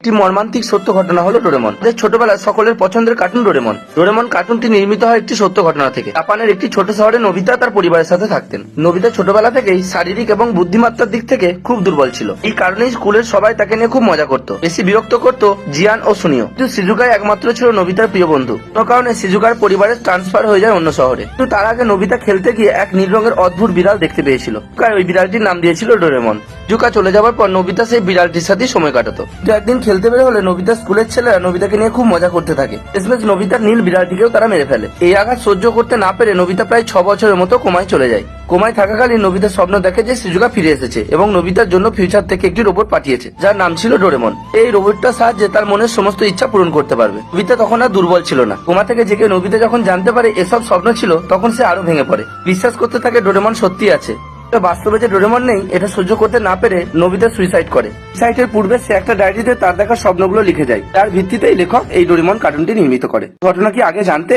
একটি মর্মান্তিক সত্য ঘটনা হলো ডোরেমন। ছোটবেলায় সকলের পছন্দের কার্টুন ডোরেমন। ডোরেমন কার্টুনটি নির্মিত হয় একটি সত্য ঘটনা থেকে। জাপানের একটি ছোট শহরে নোবিতা তার পরিবারের সাথে থাকতেন। নোবিতা ছোটবেলা থেকেই শারীরিক এবং বুদ্ধিমত্তার দিক থেকে খুব দুর্বল ছিল। এই কারণেই স্কুলের সবাই তাকে নিয়ে খুব মজা করত, বেশি বিরক্ত করত জিয়ান ও সুনিও। কিন্তু সিজুকাই একমাত্র ছিল নোবিতার প্রিয় বন্ধু। কোনো কারণে সিজুকার পরিবারের ট্রান্সফার হয়ে যায় অন্য শহরে। কিন্তু তার আগে নোবিতা খেলতে গিয়ে এক নীল রঙের অদ্ভুত বিড়াল দেখতে পেয়েছিল। ওই বিড়ালটির নাম দিয়েছিল ডোরেমন। সিজুকা চলে যাওয়ার পর নোবিতা সেই বিড়ালটির সাথে সময় কাটাতো। কিন্তু একদিন খেলতে বের হলে নোবিতা স্কুলের ছেলেরা নোবিতাকে নিয়ে খুব মজা করতে থাকে। শেষমেশ নোবিতার নীল বিড়ালটিকেও তারা মেরে ফেলে। এই আঘাত সহ্য করতে না পেরে নোবিতা প্রায় 6 বছরের মতো কোমায় চলে যায়। কোমায় থাকাকালীন নোবিতার স্বপ্ন দেখে যে সিজুকা ফিরে এসেছে এবং নোবিতার জন্য ফিউচার থেকে একটি রোবট পাঠিয়েছে, যার নাম ছিল ডোরেমন। এই রোবটটার সাহায্যে তার মনের সমস্ত ইচ্ছা পূরণ করতে পারবে। নোবিতা তখন আর দুর্বল ছিল না। কোমা থেকে জেগে নোবিতা যখন জানতে পারে এসব স্বপ্ন ছিল, তখন সে আরো ভেঙে পড়ে। বিশ্বাস করতে থাকে ডোরেমন সত্যি আছে। বাস্তবে যে ডোরেমন নেই এটা সহ্য করতে না পেরে নোবিতা সুইসাইড করে। সুইসাইডের পূর্বে সে একটা ডায়েরিতে তার দেখা স্বপ্নগুলো লিখে যায়। তার ভিত্তিতেই লেখক এই ডোরেমন কার্টুনটি নির্মিত করে। ঘটনা কি আগে জানতে?